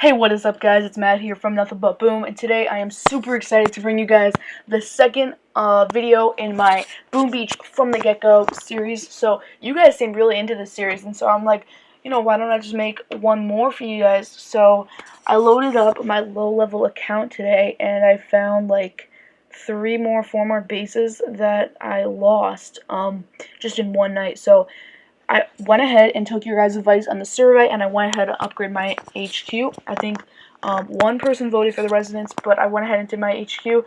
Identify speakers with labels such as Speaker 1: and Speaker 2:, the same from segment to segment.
Speaker 1: Hey, what is up, guys? It's Matt here from Nothing But Boom, and today I am super excited to bring you guys the second video in my Boom Beach from the Get-Go series. So, you guys seem really into this series, and so I'm like, why don't I just make one more for you guys? So, I loaded up my low-level account today, and I found, like, 4 more bases that I lost, just in one night. So, I went ahead and took your guys' advice on the survey, and I went ahead and upgraded my HQ. I think one person voted for the residence, but I went ahead and did my HQ.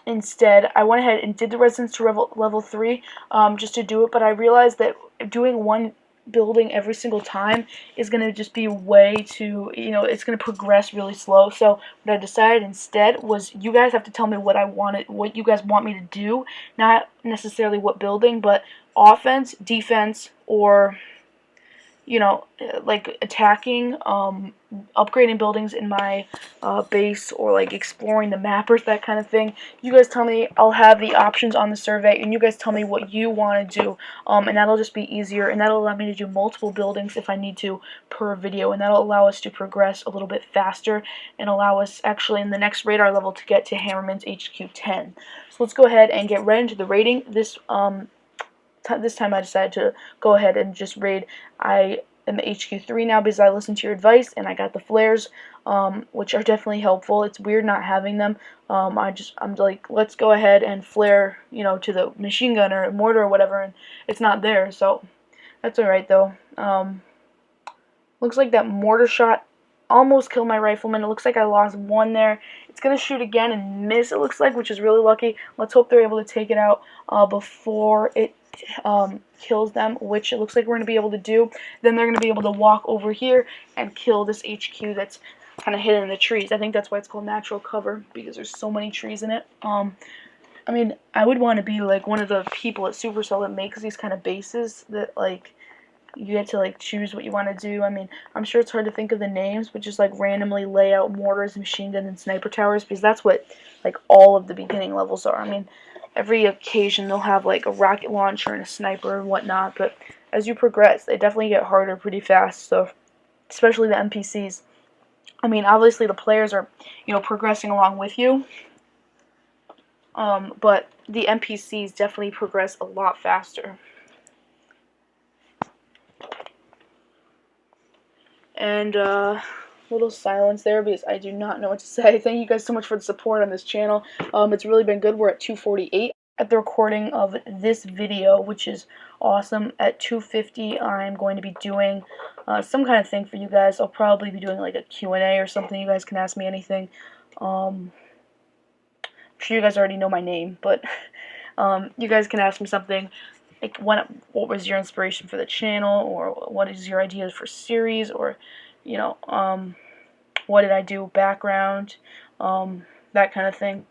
Speaker 1: Instead, I went ahead and did the residence to level 3 just to do it, but I realized that doing one building every single time is going to just be way too, it's going to progress really slow. So what I decided instead was you guys have to tell me what you guys want me to do, not necessarily what building, but offense, defense, or like attacking, upgrading buildings in my base, or like exploring the mappers, that kind of thing. You guys tell me. I'll have the options on the survey, and you guys tell me what you want to do, and that'll just be easier, and that'll allow me to do multiple buildings if I need to per video, and that'll allow us to progress a little bit faster, and allow us actually in the next radar level to get to Hammerman's HQ 10. So let's go ahead and get right into the raiding. This time I decided to go ahead and just raid. I am HQ 3 now because I listened to your advice and I got the flares, which are definitely helpful. It's weird not having them. I'm like, let's go ahead and flare, to the machine gun or mortar or whatever, and it's not there, so that's alright though. Looks like that mortar shot almost killed my rifleman. It looks like I lost one there. It's going to shoot again and miss, it looks like, which is really lucky. Let's hope they're able to take it out before it kills them, which it looks like we're going to be able to do. Then they're going to be able to walk over here and kill this HQ that's kind of hidden in the trees. I think that's why it's called natural cover, because there's so many trees in it. I mean, I would want to be like one of the people at Supercell that makes these kind of bases that, like, you get to, like, choose what you want to do. I mean, I'm sure it's hard to think of the names, but just, like, randomly lay out mortars, machine guns, and sniper towers, because that's what, like, all of the beginning levels are. I mean, every occasion they'll have, like, a rocket launcher and a sniper and whatnot, but as you progress, they definitely get harder pretty fast, so, especially the NPCs. I mean, obviously the players are, progressing along with you, but the NPCs definitely progress a lot faster. And little silence there because I do not know what to say. Thank you guys so much for the support on this channel. It's really been good. We're at 248 at the recording of this video, which is awesome. At 250, I'm going to be doing some kind of thing for you guys. I'll probably be doing like a Q&A or something. You guys can ask me anything. I'm sure you guys already know my name, but you guys can ask me something. Like, what was your inspiration for the channel, or what is your ideas for series, or what did I do, background, that kind of thing.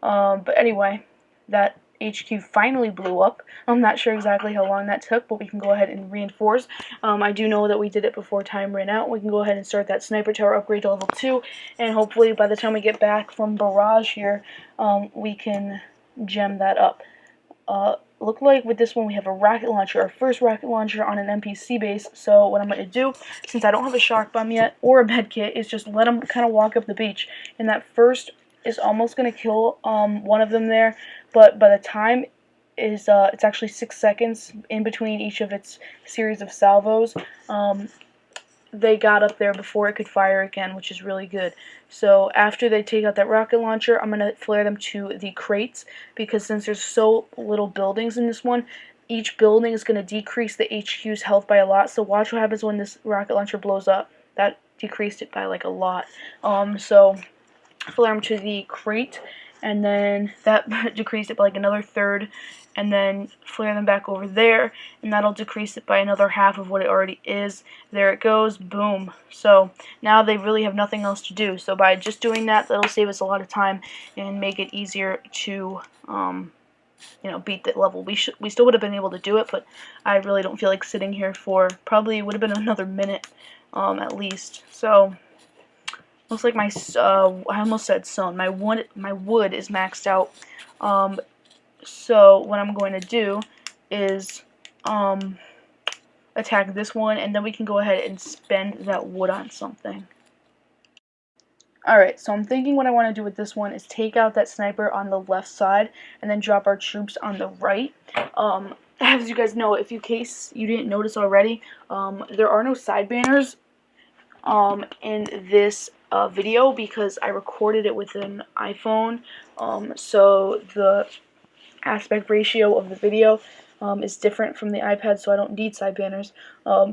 Speaker 1: But anyway, that HQ finally blew up. I'm not sure exactly how long that took, but we can go ahead and reinforce. I do know that we did it before time ran out. We can go ahead and start that sniper tower upgrade to level 2, and hopefully by the time we get back from Barrage here, we can gem that up. Look like with this one we have a rocket launcher, our first rocket launcher on an NPC base. So what I'm going to do, since I don't have a shock bomb yet or a med kit, is just let them kind of walk up the beach. And that first is almost going to kill one of them there, but by the time is it's actually 6 seconds in between each of its series of salvos. They got up there before it could fire again, which is really good. So after they take out that rocket launcher, I'm going to flare them to the crates, because since there's so little buildings in this one, each building is going to decrease the HQ's health by a lot. So watch what happens when this rocket launcher blows up. That decreased it by like a lot. So flare them to the crate, and then that decreased it by like another third, and then flare them back over there, and that'll decrease it by another half of what it already is. There it goes, boom. So now they really have nothing else to do. So by just doing that, that'll save us a lot of time and make it easier to beat that level. We still would have been able to do it, but I really don't feel like sitting here for probably would have been another minute at least. So looks like my I almost said sun. My wood is maxed out. So what I'm going to do is attack this one, and then we can go ahead and spend that wood on something. Alright, so I'm thinking what I want to do with this one is take out that sniper on the left side and then drop our troops on the right. As you guys know, if in case you didn't notice already, there are no side banners in this video because I recorded it with an iPhone, so the aspect ratio of the video is different from the iPad, so I don't need side banners,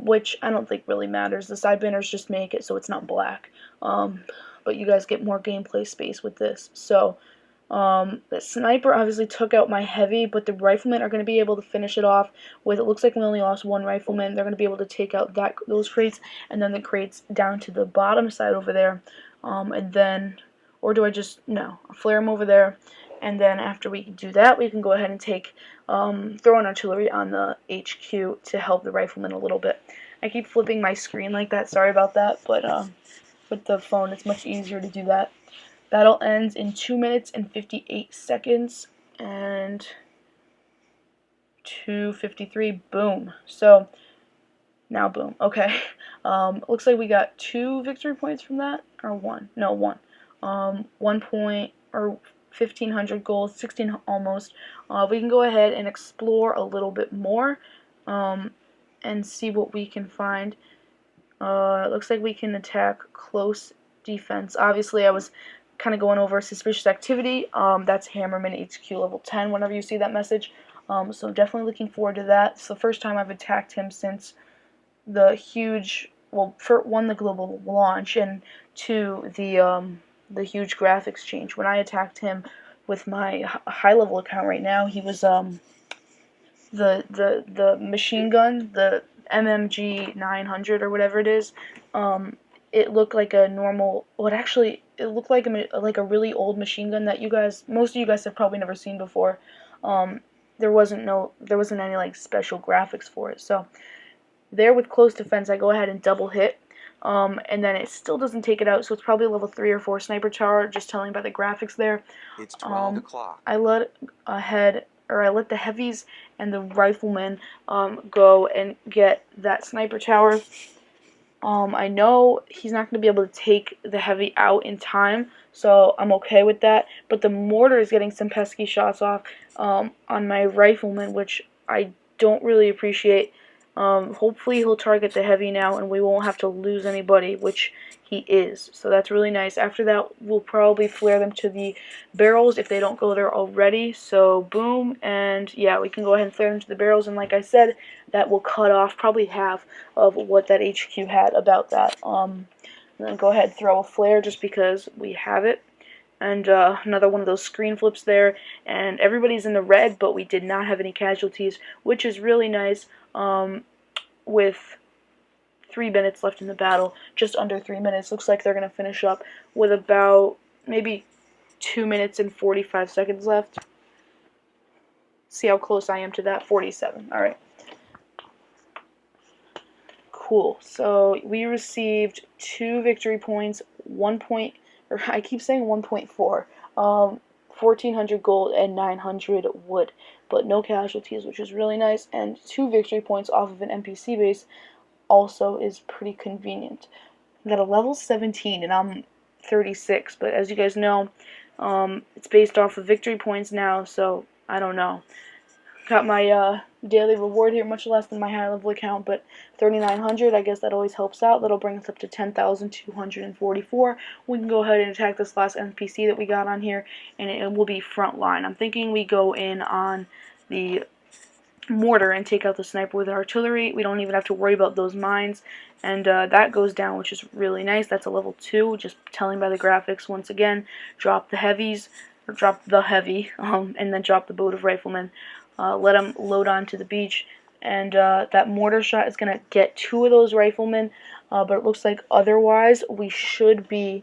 Speaker 1: which I don't think really matters. The side banners just make it so it's not black, but you guys get more gameplay space with this. So the sniper obviously took out my heavy, but the riflemen are going to be able to finish it off with, it looks like we only lost one rifleman. They're going to be able to take out those crates, and then the crates down to the bottom side over there, and then, or do I just, no, I'll flare them over there, and then after we do that, we can go ahead and take, throw an artillery on the HQ to help the riflemen a little bit. I keep flipping my screen like that, sorry about that, but with the phone it's much easier to do that. Battle ends in 2 minutes and 58 seconds, and 2:53, boom. So, now boom, okay. Looks like we got 2 victory points from that, or 1, no, 1. 1 point, or 1,500 gold, 16 almost. We can go ahead and explore a little bit more, and see what we can find. It looks like we can attack close defense. Obviously, I was kind of going over suspicious activity. That's Hammerman HQ level 10 whenever you see that message. So definitely looking forward to that. It's the first time I've attacked him since the huge, well, for one, the global launch, and 2, the huge graphics change. When I attacked him with my high level account right now, he was the machine gun, the MMG 900 or whatever it is. It looked like a normal, well, it looked like a really old machine gun that most of you guys have probably never seen before. There wasn't any like special graphics for it. So there with close defense, I go ahead and double hit, and then it still doesn't take it out. So it's probably a level 3 or 4 sniper tower, just telling by the graphics there.
Speaker 2: It's 12 o'clock.
Speaker 1: I let the heavies and the riflemen go and get that sniper tower. I know he's not going to be able to take the heavy out in time, so I'm okay with that. But the mortar is getting some pesky shots off on my rifleman, which I don't really appreciate. Hopefully he'll target the heavy now, and we won't have to lose anybody, which he is. So that's really nice. After that, we'll probably flare them to the barrels if they don't go there already. So boom, and yeah, we can go ahead and flare them to the barrels. And like I said, that will cut off probably half of what that HQ had about that. And then go ahead and throw a flare just because we have it. And another one of those screen flips there, and everybody's in the red, but we did not have any casualties, which is really nice. With 3 minutes left in the battle, just under 3 minutes, looks like they're going to finish up with about maybe 2 minutes and 45 seconds left. See how close I am to that, 47. Alright. Cool. So we received 2 victory points, 1 point, or I keep saying 1.4, 1,400 gold and 900 wood, but no casualties, which is really nice, and 2 victory points off of an NPC base also is pretty convenient. I got a level 17 and I'm 36, but as you guys know, it's based off of victory points now, so I don't know. Got my daily reward here, much less than my high level account, but 3,900, I guess that always helps out. That'll bring us up to 10,244. We can go ahead and attack this last NPC that we got on here, and it will be front line. I'm thinking we go in on the mortar and take out the sniper with artillery. We don't even have to worry about those mines, and that goes down, which is really nice. That's a level 2, just telling by the graphics once again. Drop the heavies, or drop the heavy, and then drop the boat of riflemen. Let them load onto the beach, and that mortar shot is going to get 2 of those riflemen, but it looks like otherwise we should be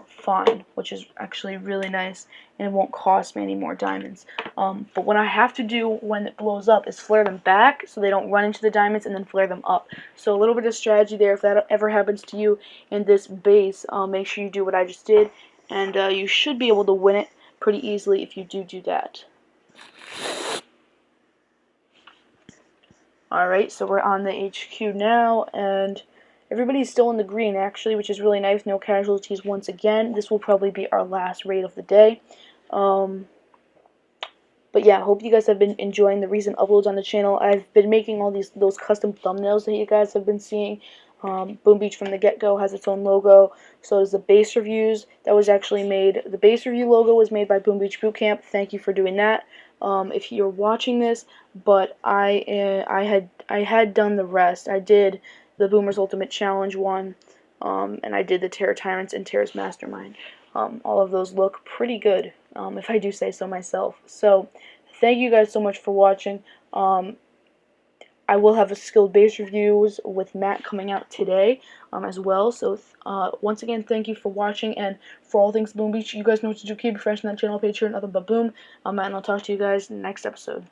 Speaker 1: fine, which is actually really nice, and it won't cost me any more diamonds. But what I have to do when it blows up is flare them back so they don't run into the diamonds, and then flare them up. So a little bit of strategy there. If that ever happens to you in this base, make sure you do what I just did, and you should be able to win it pretty easily if you do that. Alright, so we're on the HQ now, and Everybody's still in the green, actually, which is really nice. No casualties once again. This will probably be our last raid of the day. But yeah, hope you guys have been enjoying the recent uploads on the channel. I've been making all those custom thumbnails that you guys have been seeing. Boom Beach from the get-go has its own logo. So does the base reviews. That was actually made. The base review logo was made by Boom Beach Bootcamp. Thank you for doing that. If you're watching this, but I had done the rest. I did the Boomers Ultimate Challenge one, and I did the Tyrants and Terrace Mastermind. All of those look pretty good, if I do say so myself. So, thank you guys so much for watching. I will have a skilled base reviews with Matt coming out today as well. So, once again, thank you for watching. And for all things Boom Beach, you guys know what to do. Keep refreshing that channel page here, nothing but boom. And I'll talk to you guys in the next episode.